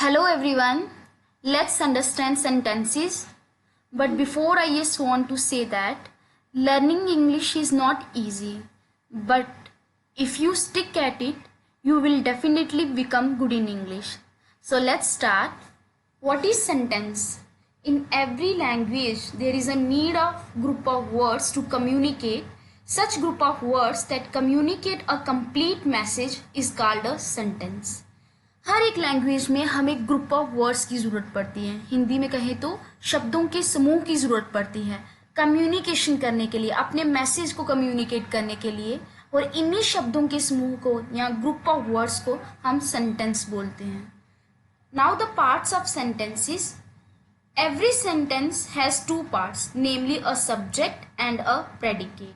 Hello everyone, let's understand sentences. But before I just want to say that learning English is not easy, but if you stick at it, you will definitely become good in English. So let's start. What is sentence? In every language, there is a need of group of words to communicate. Such group of words that communicate a complete message is called a sentence. हर एक language में हमें group of words की ज़रूरत पड़ती है. हिंदी में कहें तो शब्दों के समूह की ज़रूरत पड़ती है कम्युनिकेशन करने के लिए, अपने मैसेज को कम्युनिकेट करने के लिए. और इन्हीं शब्दों के समूह को या ग्रुप ऑफ वर्ड्स को हम सेंटेंस बोलते हैं. Now the parts of sentences. Every sentence has two parts, namely a subject and a predicate.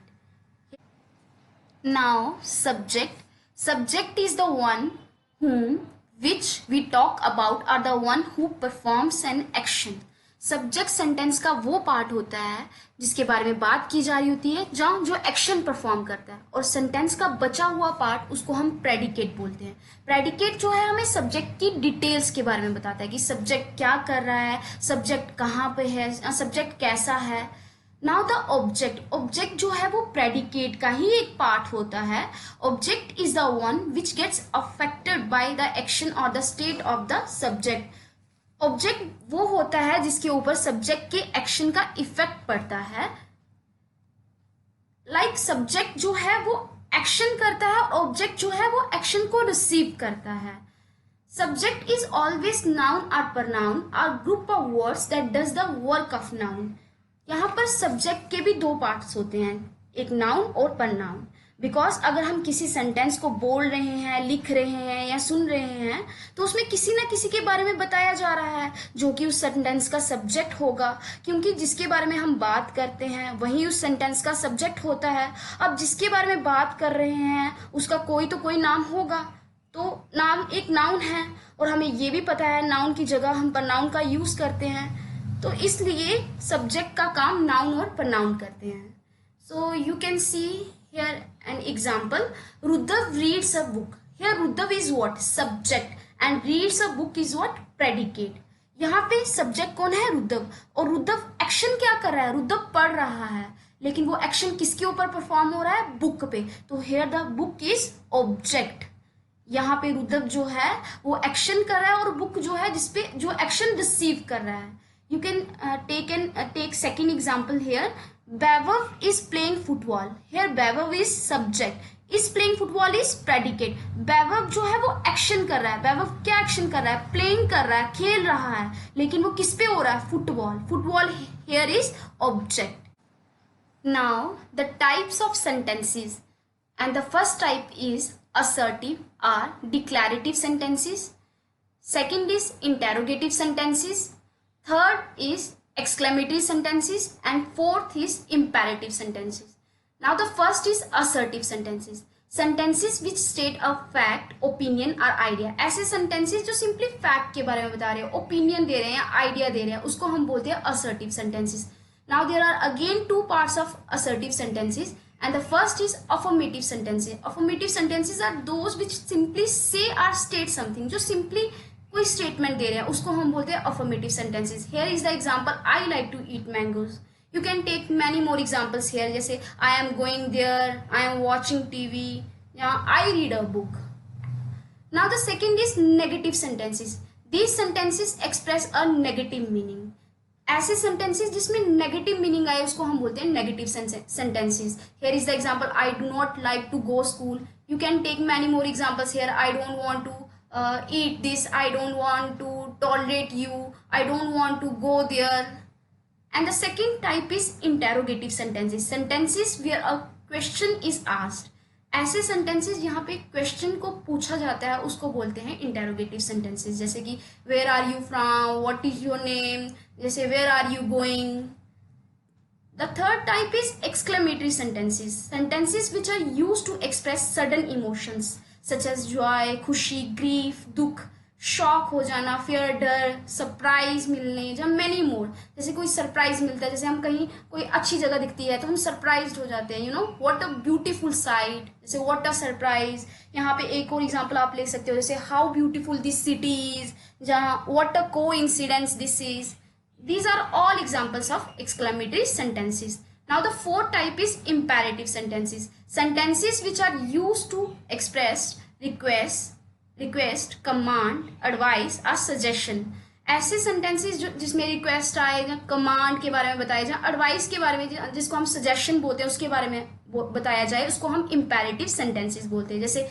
Now subject is the one whom which we talk about are the one who performs an action. Subject sentence का वो part होता है जिसके बारे में बात की जा रही होती है, जहाँ जो एक्शन परफॉर्म करता है. और सेंटेंस का बचा हुआ पार्ट उसको हम प्रेडिकेट बोलते हैं. प्रेडिकेट जो है हमें सब्जेक्ट की डिटेल्स के बारे में बताता है कि सब्जेक्ट क्या कर रहा है, सब्जेक्ट कहाँ पे है, सब्जेक्ट कैसा है. नाउ द ऑब्जेक्ट जो है वो प्रेडिकेट का ही एक पार्ट होता है. Object is the one which gets affected by the action और the state of the subject. Object वो होता है जिसके ऊपर सब्जेक्ट के एक्शन का इफेक्ट पड़ता है. लाइक सब्जेक्ट जो है वो एक्शन करता है, ऑब्जेक्ट जो है वो एक्शन को रिसीव करता है. सब्जेक्ट इज ऑलवेज नाउन और प्रनाउन और group of words that does the work of noun. यहाँ पर सब्जेक्ट के भी दो पार्ट्स होते हैं, एक नाउन और प्रनाउन. बिकॉज अगर हम किसी सेंटेंस को बोल रहे हैं, लिख रहे हैं या सुन रहे हैं तो उसमें किसी ना किसी के बारे में बताया जा रहा है जो कि उस सेंटेंस का सब्जेक्ट होगा, क्योंकि जिसके बारे में हम बात करते हैं वही उस सेंटेंस का सब्जेक्ट होता है. अब जिसके बारे में बात कर रहे हैं उसका कोई तो कोई नाम होगा, तो नाम एक नाउन है. और हमें ये भी पता है नाउन की जगह हम प्रनाउन का यूज़ करते हैं, तो इसलिए सब्जेक्ट का काम नाउन और प्रनाउन करते हैं. So you can see here an example. Ruddhav reads a book. Here Ruddhav is what? Subject and reads a book is what? Predicate. यहाँ पे सब्जेक्ट कौन है? रुद्धव. और रुद्धव एक्शन क्या कर रहा है? रुद्धव पढ़ रहा है, लेकिन वो एक्शन किसके ऊपर परफॉर्म हो रहा है? बुक पे. तो here the book is object. यहाँ पे रुद्धव जो है वो एक्शन कर रहा है और बुक जो है जिसपे जो एक्शन रिसीव कर रहा है. You can take second example here. Vaibhav is playing football. Here Vaibhav is subject. Is playing football is predicate. Vaibhav जो है वो एक्शन कर रहा है. Vaibhav क्या एक्शन कर रहा है? प्लेइंग कर रहा है, खेल रहा है, लेकिन वो किस पे हो रहा है? Football. Football here is object. Now the types of sentences, and the first type is assertive or declarative sentences. Second is interrogative sentences. Third is exclamatory sentences and fourth is imperative sentences. Now the first is assertive sentences. Sentences which state a fact, opinion or idea. ऐसे sentences जो simply fact के बारे में बता रहे हैं, opinion दे रहे हैं, idea दे रहे हैं, उसको हम बोलते हैं assertive sentences. Now there are again two parts of assertive sentences, and the first is affirmative sentences. Affirmative sentences are those which simply say or state something. जो simply कोई स्टेटमेंट दे रहे हैं उसको हम बोलते हैं affirmative sentences. Here is the example, I like to eat mangoes. You can take many more examples here, जैसे I am going there, I am watching TV, या I read a book. Now the second is negative sentences. These sentences express a negative meaning. ऐसे sentences जिसमें negative meaning आए उसको हम बोलते हैं negative sentences. Here is the example, I do not like to go school. You can take many more examples here, I don't want to eat this, I don't want to tolerate you, I don't want to go there. And the second type is interrogative sentences. Sentences where a question is asked. ऐसे sentences यहाँ पे question को पूछा जाता है उसको बोलते हैं interrogative sentences. जैसे कि where are you from, what is your name, जैसे where are you going. The third type is exclamatory sentences. Sentences which are used to express sudden emotions such as joy, खुशी, grief, दुख. Shock हो जाना, fear, डर, surprise मिलने, जब many more, जैसे कोई सरप्राइज मिलता है, जैसे हम कहीं कोई अच्छी जगह दिखती है तो हम सरप्राइज हो जाते हैं, you know, what a beautiful sight, जैसे व्हाट अ सरप्राइज। यहाँ पे एक और एग्जांपल आप ले सकते हो, जैसे how beautiful this city is, जहाँ व्हाट अ को incidence this is. These are all examples of exclamatory sentences. Now the fourth type is imperative sentences. Sentences which are used to express request, command, advice or suggestion. ऐसे sentences जो जिसमें request आए या command के बारे में बताया जाए, advice के बारे में, जिसको हम suggestion बोलते हैं उसके बारे में बताया जाए, उसको हम imperative sentences बोलते हैं। जैसे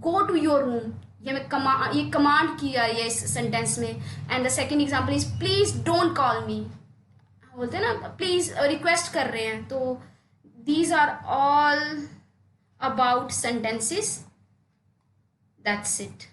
go to your room, ये कमांड की जा रही है इस सेंटेंस में। And the second example is please don't call me, बोलते हैं ना, प्लीज रिक्वेस्ट कर रहे हैं। तो these are all about sentences, that's it.